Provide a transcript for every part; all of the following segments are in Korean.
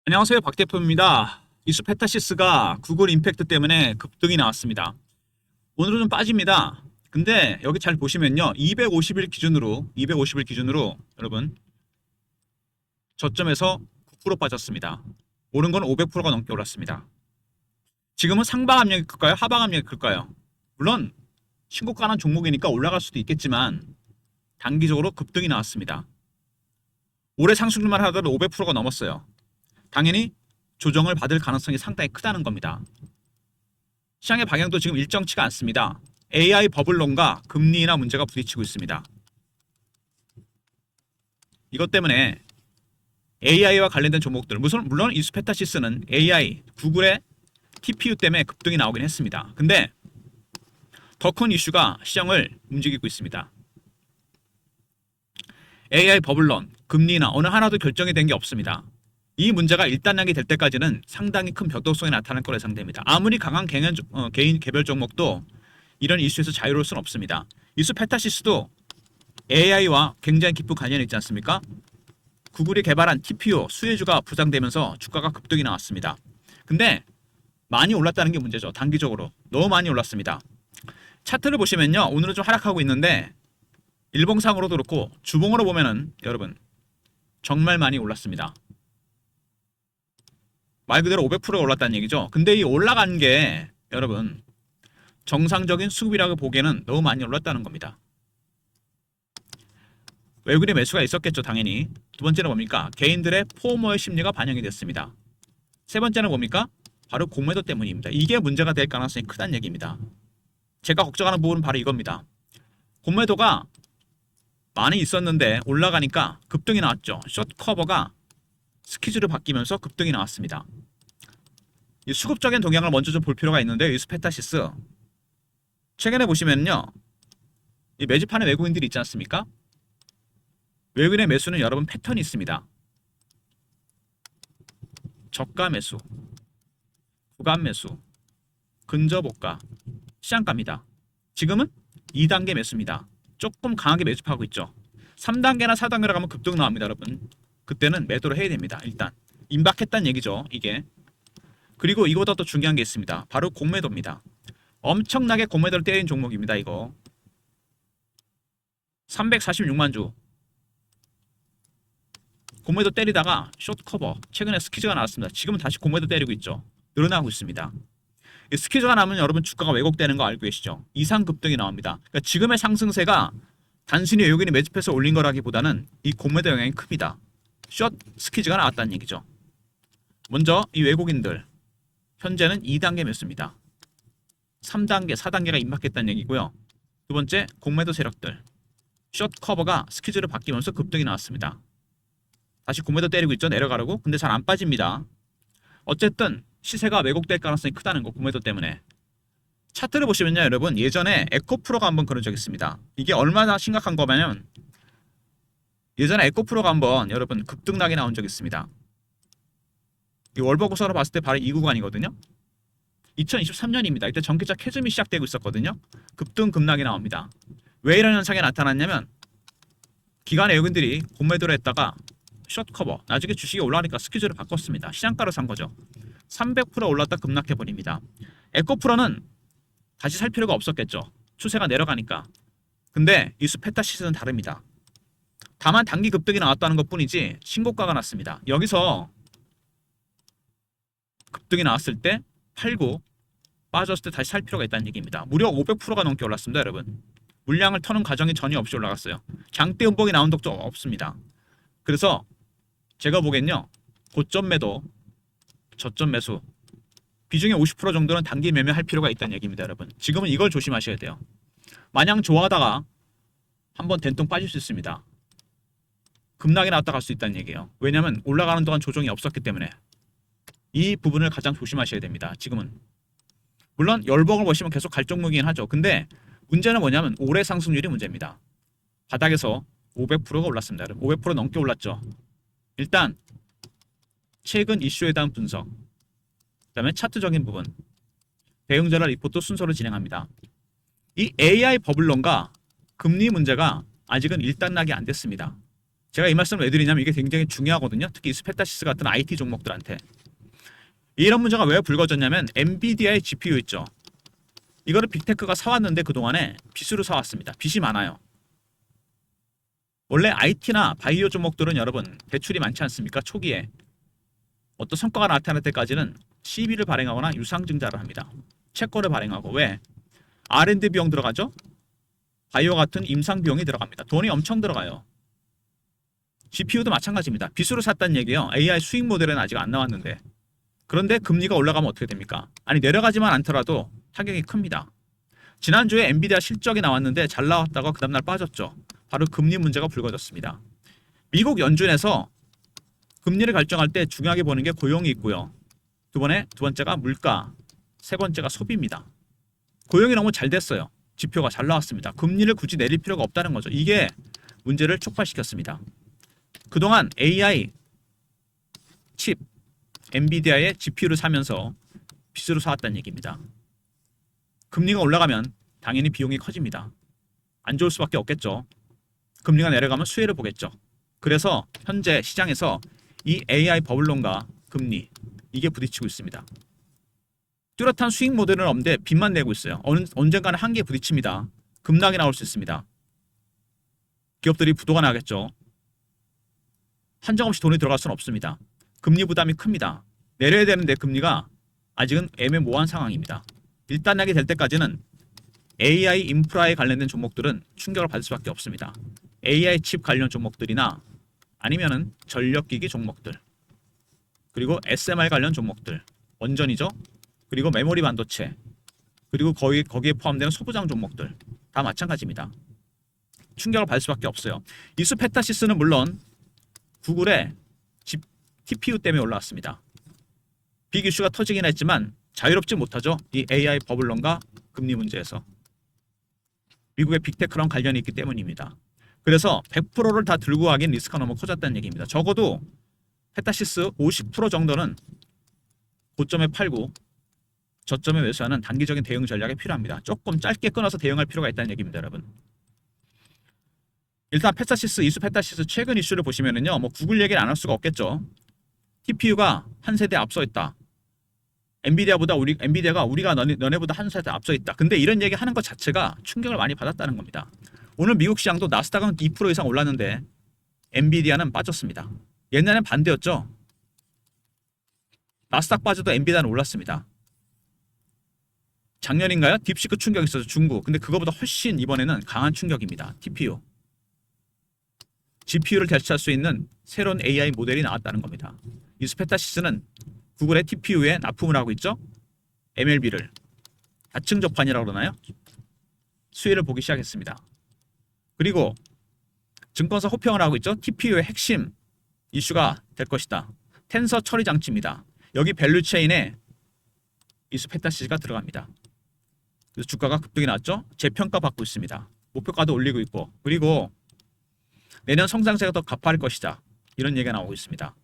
안녕하세요. 박 대표입니다. 이수페타시스가 구글 임팩트 때문에 급등이 나왔습니다. 오늘은 좀 빠집니다. 근데 여기 잘 보시면요. 250일 기준으로 여러분 저점에서 9% 빠졌습니다. 오른 건 500%가 넘게 올랐습니다. 지금은 상방 압력이 클까요? 하방 압력이 클까요? 물론 신고가는 종목이니까 올라갈 수도 있겠지만 단기적으로 급등이 나왔습니다. 올해 상승률만 하더라도 500%가 넘었어요. 당연히 조정을 받을 가능성이 상당히 크다는 겁니다. 시장의 방향도 지금 일정치가 않습니다. AI 버블론과 금리 인하 문제가 부딪히고 있습니다. 이것 때문에 AI와 관련된 종목들, 물론 이수페타시스는 AI, 구글의 TPU 때문에 급등이 나오긴 했습니다. 근데 더 큰 이슈가 시장을 움직이고 있습니다. AI 버블론, 금리 인하 어느 하나도 결정이 된 게 없습니다. 이 문제가 일단락이 될 때까지는 상당히 큰 변동성이 나타날 거라 예상됩니다. 아무리 강한 개인 개별 종목도 이런 이슈에서 자유로울 수는 없습니다. 이수페타시스도 AI와 굉장히 깊은 관련이 있지 않습니까? 구글이 개발한 TPU 수혜주가 부상되면서 주가가 급등이 나왔습니다. 근데 많이 올랐다는 게 문제죠. 단기적으로 너무 많이 올랐습니다. 차트를 보시면요, 오늘은 좀 하락하고 있는데 일봉상으로도 그렇고 주봉으로 보면은 여러분 정말 많이 올랐습니다. 말 그대로 500%가 올랐다는 얘기죠. 근데 이 올라간 게 여러분 정상적인 수급이라고 보기에는 너무 많이 올랐다는 겁니다. 외국인의 매수가 있었겠죠, 당연히. 두 번째는 뭡니까? 개인들의 포모의 심리가 반영이 됐습니다. 세 번째는 뭡니까? 바로 공매도 때문입니다. 이게 문제가 될 가능성이 크다는 얘기입니다. 제가 걱정하는 부분은 바로 이겁니다. 공매도가 많이 있었는데 올라가니까 급등이 나왔죠. 숏 커버가 스키즈로 바뀌면서 급등이 나왔습니다. 이 수급적인 동향을 먼저 좀 볼 필요가 있는데, 이수페타시스 최근에 보시면요, 이 매집하는 외국인들이 있지 않습니까? 외국인의 매수는 여러분 패턴이 있습니다. 저가 매수, 구간 매수, 근저보가, 시장가입니다. 지금은 2단계 매수입니다. 조금 강하게 매집하고 있죠. 3단계나 4단계로 가면 급등 나옵니다, 여러분. 그때는 매도를 해야 됩니다. 일단 임박했다는 얘기죠, 이게. 그리고 이거보다 더 중요한 게 있습니다. 바로 공매도입니다. 엄청나게 공매도를 때린 종목입니다. 이거 346만 주 공매도 때리다가 숏커버, 최근에 스키즈가 나왔습니다. 지금은 다시 공매도 때리고 있죠. 늘어나고 있습니다. 이 스키즈가 나면 여러분 주가가 왜곡되는 거 알고 계시죠? 이상 급등이 나옵니다. 그러니까 지금의 상승세가 단순히 외국인이 매집해서 올린 거라기보다는 이 공매도 영향이 큽니다. 숏 스키즈가 나왔다는 얘기죠. 먼저 이 외국인들 현재는 2단계 매수입니다. 3단계, 4단계가 임박했다는 얘기고요. 두 번째, 공매도 세력들 숏 커버가 스키즈로 바뀌면서 급등이 나왔습니다. 다시 공매도 때리고 있죠. 내려가려고. 근데 잘 안 빠집니다. 어쨌든 시세가 왜곡될 가능성이 크다는 거, 공매도 때문에. 차트를 보시면요, 여러분 예전에 에코프로가 한번 그런 적이 있습니다. 이게 얼마나 심각한 거냐면 예전에 에코프로가 한번 여러분 급등락이 나온 적이 있습니다. 이 월버구선으로 봤을 때 바로 이 구간이거든요. 2023년입니다. 이때 전기차 캐즘이 시작되고 있었거든요. 급등 급락이 나옵니다. 왜 이런 현상이 나타났냐면 기관의 외국인들이 공매도를 했다가 숏 커버, 나중에 주식이 올라가니까 스퀴즈를 바꿨습니다. 시장가로 산 거죠. 300% 올랐다 급락해버립니다. 에코프로는 다시 살 필요가 없었겠죠. 추세가 내려가니까. 근데 이수페타시스는 다릅니다. 다만 단기 급등이 나왔다는 것뿐이지 신고가가 났습니다. 여기서 급등이 나왔을 때 팔고 빠졌을 때 다시 살 필요가 있다는 얘기입니다. 무려 500%가 넘게 올랐습니다, 여러분. 물량을 터는 과정이 전혀 없이 올라갔어요. 장대 음봉이 나온 적도 없습니다. 그래서 제가 보기엔요, 고점 매도, 저점 매수 비중의 50% 정도는 단기 매매할 필요가 있다는 얘기입니다, 여러분. 지금은 이걸 조심하셔야 돼요. 마냥 좋아하다가 한번 된통 빠질 수 있습니다. 급락이 나왔다 갈 수 있다는 얘기예요. 왜냐하면 올라가는 동안 조정이 없었기 때문에. 이 부분을 가장 조심하셔야 됩니다. 지금은. 물론 열봉을 보시면 계속 갈 종목이긴 하죠. 근데 문제는 뭐냐면 올해 상승률이 문제입니다. 바닥에서 500%가 올랐습니다. 500% 넘게 올랐죠. 일단 최근 이슈에 대한 분석, 그 다음에 차트적인 부분, 대응전화 리포트 순서로 진행합니다. 이 AI 버블론과 금리 문제가 아직은 일단락이 안 됐습니다. 제가 이 말씀을 왜 드리냐면 이게 굉장히 중요하거든요. 특히 스페타시스 같은 IT 종목들한테. 이런 문제가 왜 불거졌냐면 엔비디아의 GPU 있죠. 이거를 빅테크가 사왔는데 그동안에 빚으로 사왔습니다. 빚이 많아요. 원래 IT나 바이오 종목들은 여러분 대출이 많지 않습니까? 초기에 어떤 성과가 나타날 때까지는 CB를 발행하거나 유상증자를 합니다. 채권을 발행하고. 왜? R&D 비용 들어가죠? 바이오 같은 임상 비용이 들어갑니다. 돈이 엄청 들어가요. GPU도 마찬가지입니다. 빚으로 샀다는 얘기예요. AI 수익 모델은 아직 안 나왔는데. 그런데 금리가 올라가면 어떻게 됩니까? 아니 내려가지만 않더라도 타격이 큽니다. 지난주에 엔비디아 실적이 나왔는데 잘 나왔다가 그 다음날 빠졌죠. 바로 금리 문제가 불거졌습니다. 미국 연준에서 금리를 결정할 때 중요하게 보는 게 고용이 있고요. 두 번째가 물가, 세 번째가 소비입니다. 고용이 너무 잘 됐어요. 지표가 잘 나왔습니다. 금리를 굳이 내릴 필요가 없다는 거죠. 이게 문제를 촉발시켰습니다. 그동안 AI 칩, 엔비디아의 GPU를 사면서 빚으로 사왔다는 얘기입니다. 금리가 올라가면 당연히 비용이 커집니다. 안 좋을 수밖에 없겠죠. 금리가 내려가면 수혜를 보겠죠. 그래서 현재 시장에서 이 AI 버블론과 금리 이게 부딪히고 있습니다. 뚜렷한 수익 모델은 없는데 빚만 내고 있어요. 언젠가는 한계에 부딪힙니다. 급락이 나올 수 있습니다. 기업들이 부도가 나겠죠. 한정없이 돈이 들어갈 수는 없습니다. 금리 부담이 큽니다. 내려야 되는데 금리가 아직은 애매모호한 상황입니다. 일단락이 될 때까지는 AI 인프라에 관련된 종목들은 충격을 받을 수밖에 없습니다. AI 칩 관련 종목들이나 아니면은 전력기기 종목들, 그리고 SMR 관련 종목들, 원전이죠. 그리고 메모리 반도체, 그리고 거기에 포함되는 소부장 종목들 다 마찬가지입니다. 충격을 받을 수밖에 없어요. 이수페타시스는 물론 구글의 TPU 때문에 올라왔습니다. 빅 이슈가 터지긴 했지만 자유롭지 못하죠. 이 AI 버블론과 금리 문제에서. 미국의 빅테크랑 관련이 있기 때문입니다. 그래서 100%를 다 들고 가긴 리스크가 너무 커졌다는 얘기입니다. 적어도 페타시스 50% 정도는 고점에 팔고 저점에 매수하는 단기적인 대응 전략이 필요합니다. 조금 짧게 끊어서 대응할 필요가 있다는 얘기입니다, 여러분. 일단 페타시스, 이수페타시스 최근 이슈를 보시면은요, 뭐 구글 얘기를 안 할 수가 없겠죠. TPU가 한 세대 앞서 있다. 엔비디아가 우리가 너네보다 한 세대 앞서 있다. 근데 이런 얘기 하는 것 자체가 충격을 많이 받았다는 겁니다. 오늘 미국 시장도 나스닥은 2% 이상 올랐는데 엔비디아는 빠졌습니다. 옛날엔 반대였죠. 나스닥 빠져도 엔비디아는 올랐습니다. 작년인가요? 딥시크 충격이 있어서 중국. 근데 그거보다 훨씬 이번에는 강한 충격입니다. TPU. GPU를 대체할 수 있는 새로운 AI 모델이 나왔다는 겁니다. 이수페타시스는 구글의 TPU에 납품을 하고 있죠. MLB를 다층 접판이라고 그러나요? 수혜를 보기 시작했습니다. 그리고 증권사 호평을 하고 있죠. TPU의 핵심 이슈가 될 것이다. 텐서 처리 장치입니다. 여기 밸류체인에 이수페타시스가 들어갑니다. 그래서 주가가 급등이 났죠. 재평가 받고 있습니다. 목표가도 올리고 있고, 그리고 내년 성장세가 더 가파를 것이다. 이런 얘기가 나오고 있습니다.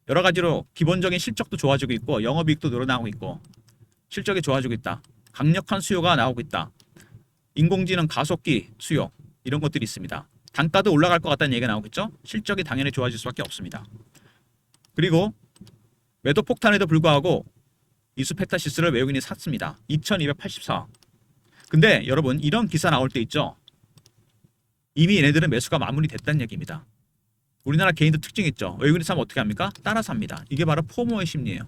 여러 가지로 기본적인 실적도 좋아지고 있고 영업이익도 늘어나고 있고 실적이 좋아지고 있다. 강력한 수요가 나오고 있다. 인공지능 가속기 수요 이런 것들이 있습니다. 단가도 올라갈 것 같다는 얘기가 나오겠죠. 실적이 당연히 좋아질 수밖에 없습니다. 그리고 매도 폭탄에도 불구하고 이수페타시스를 외국인이 샀습니다. 2284. 근데 여러분 이런 기사 나올 때 있죠. 이미 얘네들은 매수가 마무리됐다는 얘기입니다. 우리나라 개인도 특징이 있죠. 외국인이 사면 어떻게 합니까? 따라 삽니다. 이게 바로 포모의 심리예요.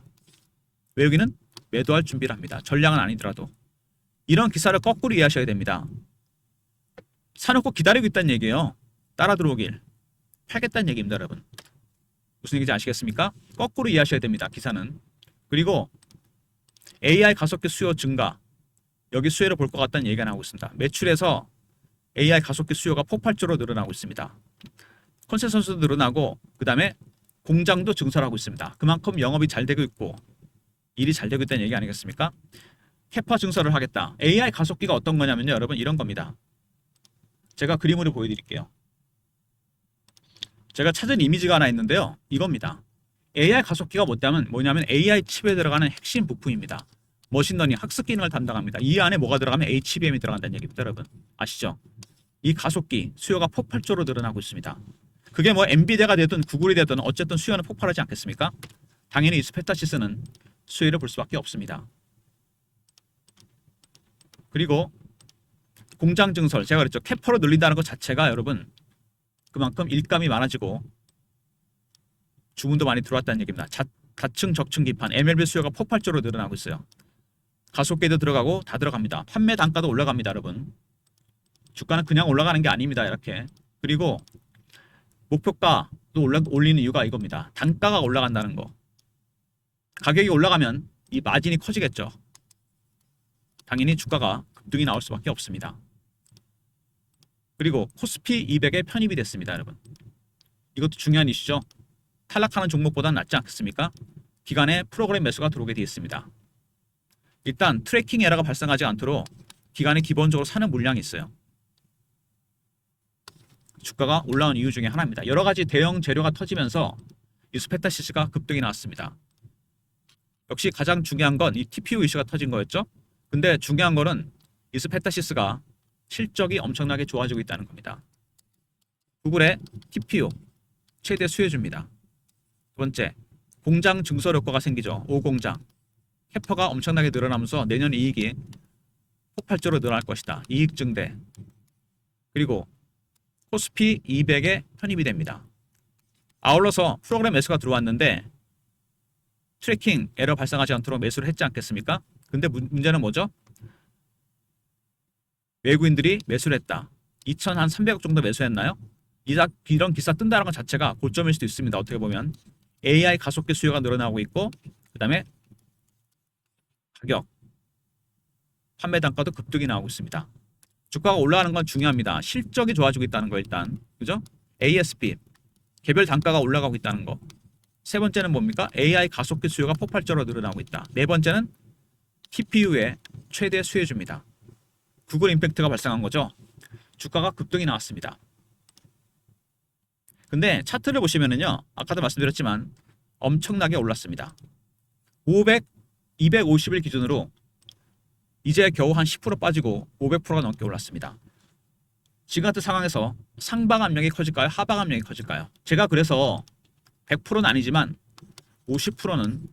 외국인은 매도할 준비를 합니다. 전량은 아니더라도. 이런 기사를 거꾸로 이해하셔야 됩니다. 사놓고 기다리고 있다는 얘기예요. 따라 들어오길. 팔겠다는 얘기입니다, 여러분. 무슨 얘기인지 아시겠습니까? 거꾸로 이해하셔야 됩니다. 기사는. 그리고 AI 가속기 수요 증가. 여기 수혜를 볼 것 같다는 얘기가 나오고 있습니다. 매출에서 AI 가속기 수요가 폭발적으로 늘어나고 있습니다. 컨센서스도 늘어나고 그 다음에 공장도 증설하고 있습니다. 그만큼 영업이 잘 되고 있고 일이 잘 되고 있다는 얘기 아니겠습니까? 캐파 증설을 하겠다. AI 가속기가 어떤 거냐면요. 여러분 이런 겁니다. 제가 그림으로 보여드릴게요. 제가 찾은 이미지가 하나 있는데요. 이겁니다. AI 가속기가 뭐냐면 AI 칩에 들어가는 핵심 부품입니다. 머신러닝 학습 기능을 담당합니다. 이 안에 뭐가 들어가면 HBM이 들어간다는 얘기입니다. 여러분 아시죠? 이 가속기 수요가 폭발적으로 늘어나고 있습니다. 그게 뭐 엔비디아가 되든 구글이 되든 어쨌든 수요는 폭발하지 않겠습니까? 당연히 이 스페타시스는 수혜를 볼 수밖에 없습니다. 그리고 공장 증설, 제가 그랬죠. 캐퍼로 늘린다는 것 자체가 여러분 그만큼 일감이 많아지고 주문도 많이 들어왔다는 얘기입니다. 다층 적층 기판 MLB 수요가 폭발적으로 늘어나고 있어요. 가속기도 들어가고 다 들어갑니다. 판매 단가도 올라갑니다, 여러분. 주가는 그냥 올라가는 게 아닙니다, 이렇게. 그리고 목표가도 올리는 이유가 이겁니다. 단가가 올라간다는 거. 가격이 올라가면 이 마진이 커지겠죠. 당연히 주가가 급등이 나올 수밖에 없습니다. 그리고 코스피 200에 편입이 됐습니다, 여러분. 이것도 중요한 이슈죠. 탈락하는 종목보다는 낫지 않겠습니까? 기간에 프로그램 매수가 들어오게 되어 있습니다. 일단 트래킹 에러가 발생하지 않도록 기간에 기본적으로 사는 물량이 있어요. 주가가 올라온 이유 중에 하나입니다. 여러 가지 대형 재료가 터지면서 이 스페타시스가 급등이 나왔습니다. 역시 가장 중요한 건 이 TPU 이슈가 터진 거였죠. 근데 중요한 거는 이 스페타시스가 실적이 엄청나게 좋아지고 있다는 겁니다. 구글의 TPU 최대 수혜주입니다. 두 번째, 공장 증설 효과가 생기죠. 5공장. 캐퍼가 엄청나게 늘어나면서 내년 이익이 폭발적으로 늘어날 것이다. 이익 증대. 그리고 코스피 200에 편입이 됩니다. 아울러서 프로그램 매수가 들어왔는데 트래킹 에러 발생하지 않도록 매수를 했지 않겠습니까? 근데 문제는 뭐죠? 외국인들이 매수를 했다. 2,300억 정도 매수했나요? 이런 기사 뜬다는 것 자체가 고점일 수도 있습니다. 어떻게 보면 AI 가속기 수요가 늘어나고 있고 그 다음에 가격, 판매 단가도 급등이 나오고 있습니다. 주가가 올라가는 건 중요합니다. 실적이 좋아지고 있다는 거 일단, 그죠? ASP, 개별 단가가 올라가고 있다는 거. 세 번째는 뭡니까? AI 가속기 수요가 폭발적으로 늘어나고 있다. 네 번째는 TPU의 최대 수혜주입니다. 구글 임팩트가 발생한 거죠. 주가가 급등이 나왔습니다. 근데 차트를 보시면은요, 아까도 말씀드렸지만 엄청나게 올랐습니다. 250일 기준으로 이제 겨우 한 10% 빠지고 500%가 넘게 올랐습니다. 지금 같은 상황에서 상방 압력이 커질까요? 하방 압력이 커질까요? 제가 그래서 100%는 아니지만 50%는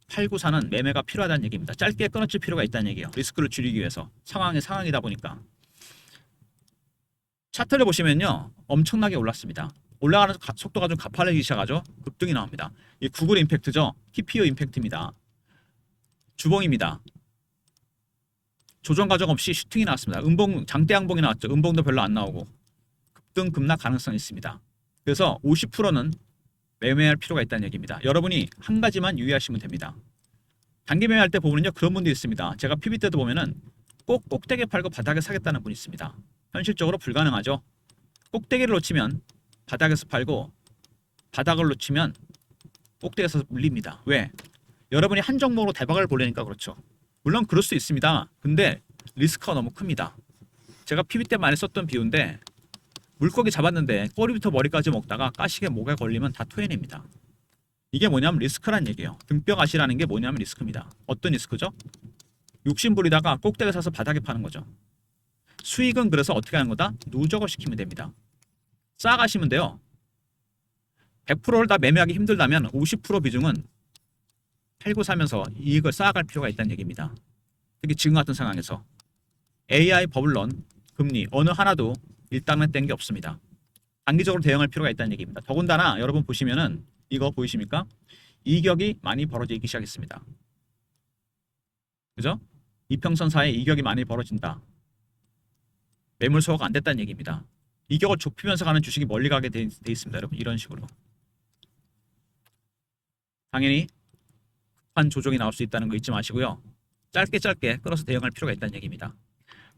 팔고 사는 매매가 필요하다는 얘기입니다. 짧게 끊어질 필요가 있다는 얘기예요. 리스크를 줄이기 위해서. 상황이다 보니까. 차트를 보시면요. 엄청나게 올랐습니다. 올라가는 속도가 좀 가파르기 시작하죠. 급등이 나옵니다. 이 구글 임팩트죠. TPU 임팩트입니다. 주봉입니다. 조정 과정 없이 슈팅이 나왔습니다. 장대 양봉이 나왔죠. 음봉도 별로 안 나오고 급등 급락 가능성이 있습니다. 그래서 50%는 매매할 필요가 있다는 얘기입니다. 여러분이 한 가지만 유의하시면 됩니다. 단기 매매할 때 보면요, 그런 분들이 있습니다. 제가 PB 때도 보면은 꼭 꼭대기에 팔고 바닥에 사겠다는 분이 있습니다. 현실적으로 불가능하죠. 꼭대기를 놓치면 바닥에서 팔고 바닥을 놓치면 꼭대기에서 물립니다. 왜? 여러분이 한 종목으로 대박을 보려니까 그렇죠. 물론 그럴 수 있습니다. 근데 리스크가 너무 큽니다. 제가 PB 때 많이 썼던 비유인데 물고기 잡았는데 꼬리부터 머리까지 먹다가 가시게 목에 걸리면 다 토해냅니다. 이게 뭐냐면 리스크란 얘기예요. 등뼈가시라는 게 뭐냐면 리스크입니다. 어떤 리스크죠? 욕심 부리다가 꼭대기 사서 바닥에 파는 거죠. 수익은 그래서 어떻게 하는 거다? 누적을 시키면 됩니다. 쌓아가시면 돼요. 100%를 다 매매하기 힘들다면 50% 비중은 팔고 사면서 이익을 쌓아갈 필요가 있다는 얘기입니다. 특히 지금 같은 상황에서 AI 버블런, 금리 어느 하나도 일당은 뗀 게 없습니다. 단기적으로 대응할 필요가 있다는 얘기입니다. 더군다나 여러분 보시면은 이거 보이십니까? 이격이 많이 벌어지기 시작했습니다. 그죠? 이평선사에 이격이 많이 벌어진다. 매물 소화가 안 됐다는 얘기입니다. 이격을 좁히면서 가는 주식이 멀리 가게 돼 있습니다. 여러분 이런 식으로. 당연히 급한 조정이 나올 수 있다는 거 잊지 마시고요. 짧게 끌어서 대응할 필요가 있다는 얘기입니다.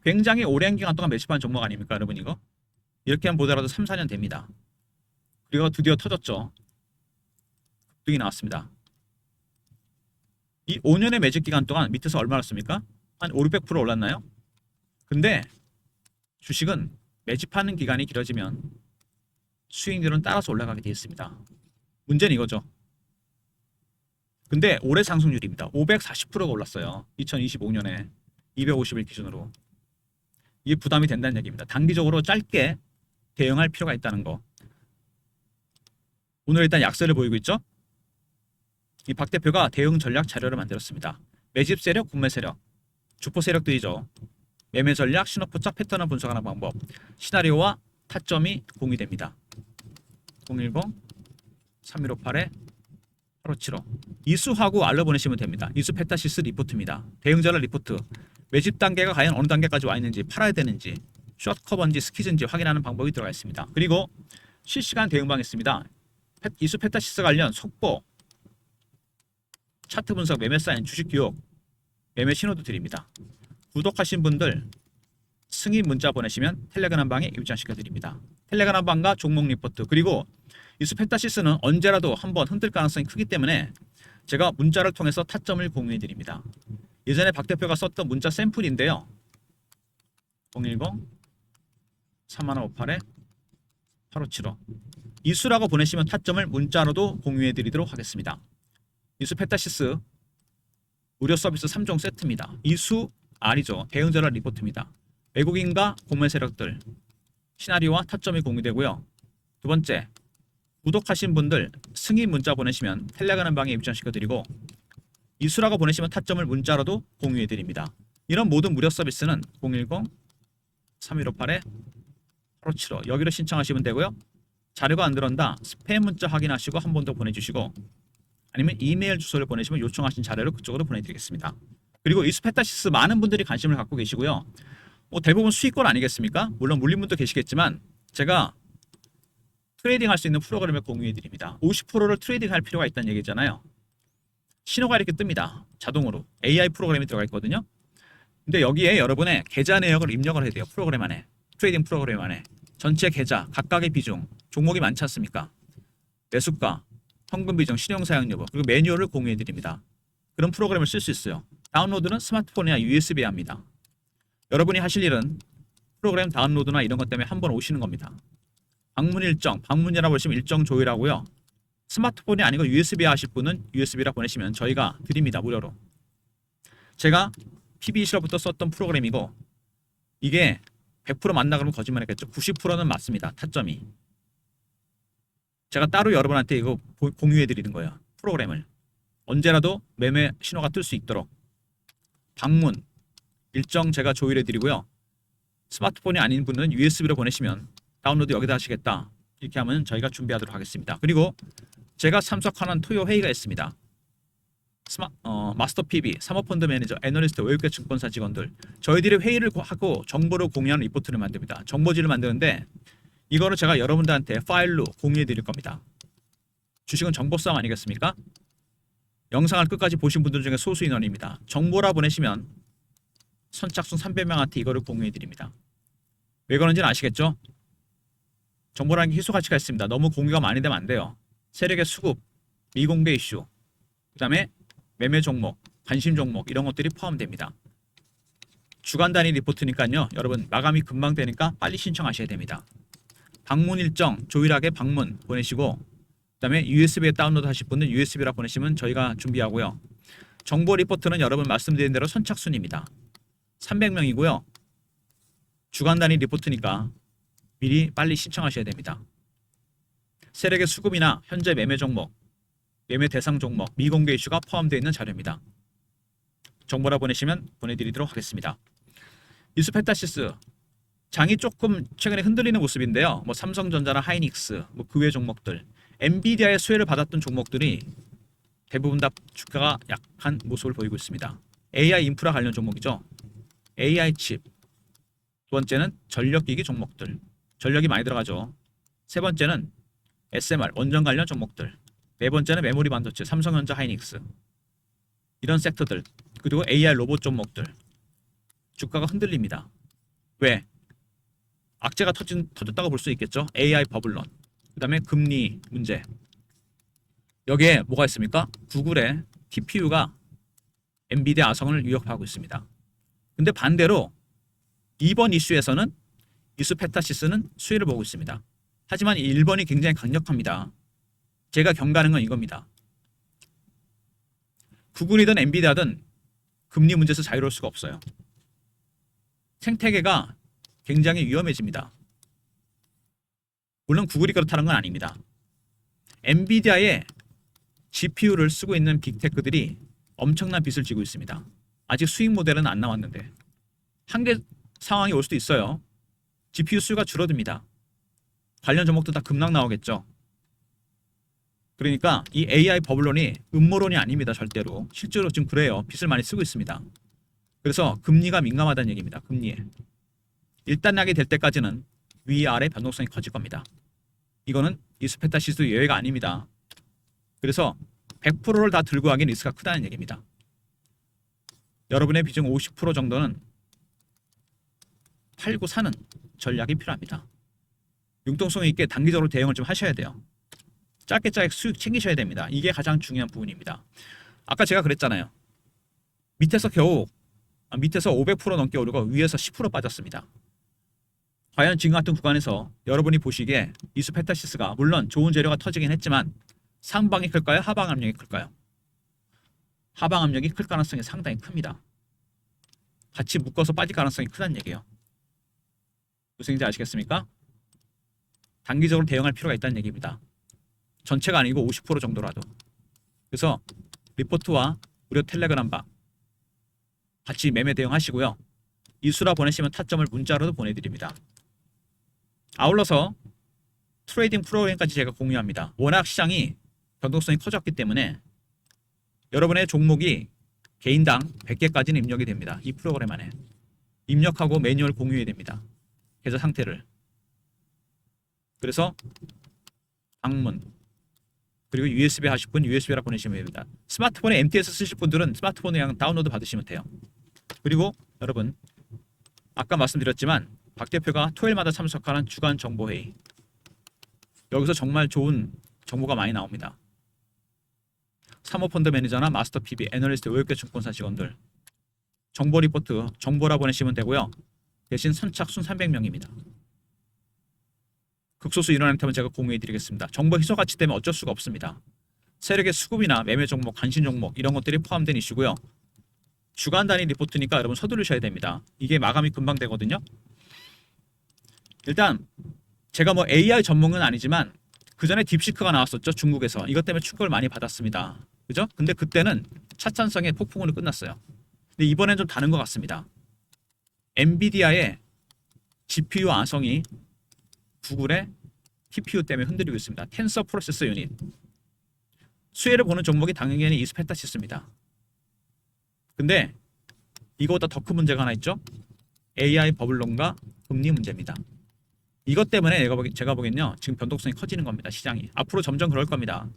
굉장히 오랜 기간 동안 매집한 종목 아닙니까 여러분 이거? 이렇게 한번 보더라도 3, 4년 됩니다. 그리고 드디어 터졌죠. 급등이 나왔습니다. 이 5년의 매집 기간 동안 밑에서 얼마나 씁니까? 한 5, 600% 올랐나요? 근데 주식은 매집하는 기간이 길어지면 수익률은 따라서 올라가게 되어 있습니다. 문제는 이거죠. 근데 올해 상승률입니다. 540%가 올랐어요. 2025년에 250일 기준으로. 이게 부담이 된다는 얘기입니다. 단기적으로 짧게 대응할 필요가 있다는 거. 오늘 일단 약세를 보이고 있죠. 이 박 대표가 대응 전략 자료를 만들었습니다. 매집 세력, 국매 세력, 주포 세력들이죠. 매매 전략, 신호포착 패턴을 분석하는 방법, 시나리오와 타점이 공유됩니다. 010-3158-8575 이수하고 알려 보내시면 됩니다. 이수 페타시스 리포트입니다. 대응 전략 리포트, 매집 단계가 과연 어느 단계까지 와 있는지, 팔아야 되는지, 숏커버인지 스키즈인지 확인하는 방법이 들어가 있습니다. 그리고 실시간 대응방 있습니다. 이수 페타시스 관련 속보, 차트 분석, 매매 사인, 주식 교육, 매매 신호도 드립니다. 구독하신 분들 승인 문자 보내시면 텔레그램 방에 입장시켜 드립니다. 텔레그램 방과 종목 리포트, 그리고 이수 페타시스는 언제라도 한번 흔들 가능성이 크기 때문에 제가 문자를 통해서 타점을 공유해 드립니다. 예전에 박 대표가 썼던 문자 샘플인데요. 010-3158-8575 이수라고 보내시면 타점을 문자로도 공유해 드리도록 하겠습니다. 이수 페타시스 무료 서비스 3종 세트입니다. 이수 R이죠. 대응 전략 리포트입니다. 외국인과 공매 세력들 시나리오와 타점이 공유되고요. 두 번째, 구독하신 분들 승인 문자 보내시면 텔레그램 방에 입장시켜 드리고, 이수라고 보내시면 타점을 문자로도 공유해 드립니다. 이런 모든 무료 서비스는 010-3158-8575 여기로 신청하시면 되고요. 자료가 안 들어온다 스팸 문자 확인하시고 한 번 더 보내주시고, 아니면 이메일 주소를 보내시면 요청하신 자료를 그쪽으로 보내드리겠습니다. 그리고 이수 페타시스 많은 분들이 관심을 갖고 계시고요. 대부분 수익권 아니겠습니까? 물론 물린 분도 계시겠지만 제가 트레이딩 할 수 있는 프로그램을 공유해 드립니다. 50%를 트레이딩 할 필요가 있다는 얘기잖아요. 신호가 이렇게 뜹니다. 자동으로 AI 프로그램이 들어가 있거든요. 근데 여기에 여러분의 계좌 내역을 입력을 해야 돼요. 프로그램 안에, 트레이딩 프로그램 안에 전체 계좌, 각각의 비중, 종목이 많지 않습니까? 매수가, 현금 비중, 신용 사용 여부, 그리고 매뉴얼을 공유해 드립니다. 그런 프로그램을 쓸 수 있어요. 다운로드는 스마트폰이나 USB에 합니다. 여러분이 하실 일은 프로그램 다운로드나 이런 것 때문에 한번 오시는 겁니다. 방문 일정, 방문이라고 보시면 일정 조율하고요. 스마트폰이 아니고 USB에 하실 분은 USB라 보내시면 저희가 드립니다. 무료로. 제가 PB 실업부터 썼던 프로그램이고, 이게 100% 맞나 그러면 거짓말했겠죠. 90%는 맞습니다. 타점이. 제가 따로 여러분한테 이거 공유해 드리는 거예요. 프로그램을. 언제라도 매매 신호가 뜰 수 있도록 방문 일정 제가 조율해 드리고요. 스마트폰이 아닌 분은 USB로 보내시면 다운로드 여기다 하시겠다 이렇게 하면 저희가 준비하도록 하겠습니다. 그리고 제가 참석하는 토요 회의가 있습니다. 마스터 PB, 사모펀드 매니저, 애널리스트, 외국계 증권사 직원들 저희들이 회의를 하고 정보를 공유하는 리포트를 만듭니다. 정보지를 만드는데 이거를 제가 여러분들한테 파일로 공유해 드릴 겁니다. 주식은 정보성 아니겠습니까? 영상을 끝까지 보신 분들 중에 소수 인원입니다. 정보라 보내시면 선착순 300명한테 이거를 공유해 드립니다. 왜 그런지는 아시겠죠? 정보라는 게 희소 가치가 있습니다. 너무 공유가 많이 되면 안 돼요. 세력의 수급, 미공개 이슈, 그 다음에 매매 종목, 관심 종목 이런 것들이 포함됩니다. 주간 단위 리포트니까요. 여러분 마감이 금방 되니까 빨리 신청하셔야 됩니다. 방문 일정 조율하게 방문 보내시고, 그 다음에 USB에 다운로드 하실 분은 USB라 보내시면 저희가 준비하고요. 정보 리포트는 여러분 말씀드린 대로 선착순입니다. 300명이고요. 주간 단위 리포트니까 미리 빨리 신청하셔야 됩니다. 세력의 수급이나 현재 매매 종목, 매매 대상 종목, 미공개 이슈가 포함되어 있는 자료입니다. 정보라 보내시면 보내드리도록 하겠습니다. 이수 페타시스 장이 조금 최근에 흔들리는 모습인데요. 삼성전자나 하이닉스, 그 외 종목들, 엔비디아의 수혜를 받았던 종목들이 대부분 다 주가가 약한 모습을 보이고 있습니다. AI 인프라 관련 종목이죠. AI 칩. 두 번째는 전력기기 종목들. 전력이 많이 들어가죠. 세 번째는 SMR, 원전 관련 종목들. 네 번째는 메모리 반도체, 삼성전자, 하이닉스. 이런 섹터들. 그리고 AI 로봇 종목들. 주가가 흔들립니다. 왜? 악재가 터졌다고 볼 수 있겠죠. AI 버블론. 그 다음에 금리 문제. 여기에 뭐가 있습니까? 구글의 TPU가 엔비디아 아성을 위협하고 있습니다. 근데 반대로 이번 이슈에서는 이수 페타시스는 수혜를 보고 있습니다. 하지만 1번이 굉장히 강력합니다. 제가 경고하는 건 이겁니다. 구글이든 엔비디아든 금리 문제에서 자유로울 수가 없어요. 생태계가 굉장히 위험해집니다. 물론 구글이 그렇다는 건 아닙니다. 엔비디아의 GPU를 쓰고 있는 빅테크들이 엄청난 빚을 지고 있습니다. 아직 수익 모델은 안 나왔는데 한계 상황이 올 수도 있어요. GPU 수요가 줄어듭니다. 관련 종목도 다 급락 나오겠죠. 그러니까 이 AI 버블론이 음모론이 아닙니다. 절대로. 실제로 지금 그래요. 빚을 많이 쓰고 있습니다. 그래서 금리가 민감하다는 얘기입니다. 금리에. 일단락이 될 때까지는 위아래 변동성이 커질 겁니다. 이거는 이스페타시스 예외가 아닙니다. 그래서 100%를 다 들고 하기엔 리스크가 크다는 얘기입니다. 여러분의 비중 50% 정도는 팔고 사는 전략이 필요합니다. 융통성 있게 단기적으로 대응을 좀 하셔야 돼요. 짧게 수익 챙기셔야 됩니다. 이게 가장 중요한 부분입니다. 아까 제가 그랬잖아요. 밑에서 500% 넘게 오르고 위에서 10% 빠졌습니다. 과연 지금 같은 구간에서 여러분이 보시기에 이스페타시스가 물론 좋은 재료가 터지긴 했지만 상방이 클까요? 하방 압력이 클까요? 하방 압력이 클 가능성이 상당히 큽니다. 같이 묶어서 빠질 가능성이 크다는 얘기예요. 무슨 얘기인지 아시겠습니까? 단기적으로 대응할 필요가 있다는 얘기입니다. 전체가 아니고 50% 정도라도. 그래서 리포트와 무료 텔레그램방 같이 매매 대응하시고요. 이수라 보내시면 타점을 문자로도 보내드립니다. 아울러서 트레이딩 프로그램까지 제가 공유합니다. 워낙 시장이 변동성이 커졌기 때문에 여러분의 종목이 개인당 100개까지는 입력이 됩니다. 이 프로그램 안에. 입력하고 매뉴얼 공유해야 됩니다. 계좌 상태를. 그래서 방문 그리고 USB 하실 분 USB라 보내시면 됩니다. 스마트폰에 MTS 쓰실 분들은 스마트폰에 그냥 다운로드 받으시면 돼요. 그리고 여러분 아까 말씀드렸지만 박 대표가 토요일마다 참석하는 주간 정보회의 여기서 정말 좋은 정보가 많이 나옵니다. 사모펀드 매니저나 마스터 PB, 애널리스트, 외국계 증권사 직원들 정보 리포트 정보라 보내시면 되고요. 대신 선착순 300명입니다. 극소수 인원한테만 제가 공유해 드리겠습니다. 정보 희소 가치 때문에 어쩔 수가 없습니다. 세력의 수급이나 매매 종목, 관심 종목 이런 것들이 포함된 이슈고요. 주간 단위 리포트니까 여러분 서두르셔야 됩니다. 이게 마감이 금방 되거든요. 일단 제가 뭐 AI 전문은 아니지만 그 전에 딥시크가 나왔었죠. 중국에서. 이것 때문에 충격을 많이 받았습니다. 그죠? 근데 그때는 차찬성의 폭풍으로 끝났어요. 근데 이번엔 좀 다른 것 같습니다. 엔비디아의 GPU 아성이 구글의 TPU 때문에 흔들리고 있습니다. 텐서 프로세서 유닛. 수혜를 보는 종목이 당연히 이스페타시스입니다. 근데 이거보다 더 큰 문제가 하나 있죠. AI 버블론과 금리 문제입니다. 이것 때문에 제가 보기엔요. 지금 변동성이 커지는 겁니다. 시장이. 앞으로 점점 그럴 겁니다.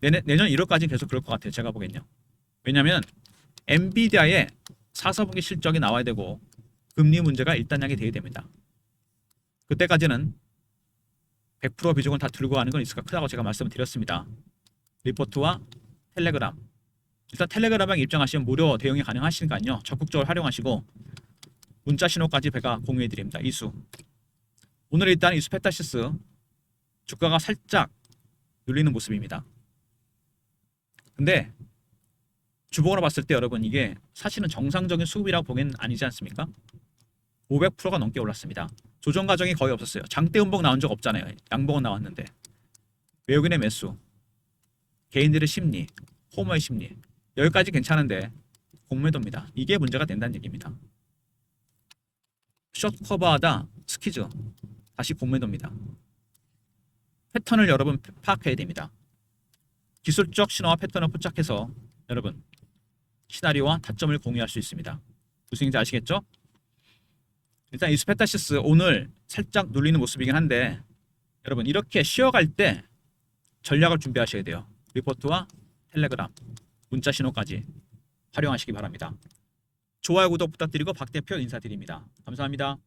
내년 1월까지 계속 그럴 것 같아요. 제가 보기엔요. 왜냐하면 엔비디아의 4사분기 실적이 나와야 되고 금리 문제가 일단락이 돼야 됩니다. 그때까지는 100% 비중을 다 들고 가는 건 리스크가 크다고 제가 말씀을 드렸습니다. 리포트와 텔레그램. 일단 텔레그램에 입장하시면 무료 대응이 가능하시니까요. 적극적으로 활용하시고 문자 신호까지 제가 공유해 드립니다. 이수. 오늘 일단 이스페타시스 주가가 살짝 눌리는 모습입니다. 근데 주봉으로 봤을 때 여러분 이게 사실은 정상적인 수급이라고 보기엔 아니지 않습니까? 500%가 넘게 올랐습니다. 조정 과정이 거의 없었어요. 장대 음봉 나온 적 없잖아요. 양봉은 나왔는데. 외국인의 매수, 개인들의 심리, 호모의 심리 여기까지 괜찮은데 공매도입니다. 이게 문제가 된다는 얘기입니다. 숏 커버하다 스키즈 다시 공매도입니다. 패턴을 여러분 파악해야 됩니다. 기술적 신호와 패턴을 포착해서 여러분 시나리오와 타점을 공유할 수 있습니다. 무슨 얘기인지 아시겠죠? 일단 이스페타시스 오늘 살짝 눌리는 모습이긴 한데 여러분 이렇게 쉬어갈 때 전략을 준비하셔야 돼요. 리포트와 텔레그램, 문자 신호까지 활용하시기 바랍니다. 좋아요, 구독 부탁드리고 박 대표 인사드립니다. 감사합니다.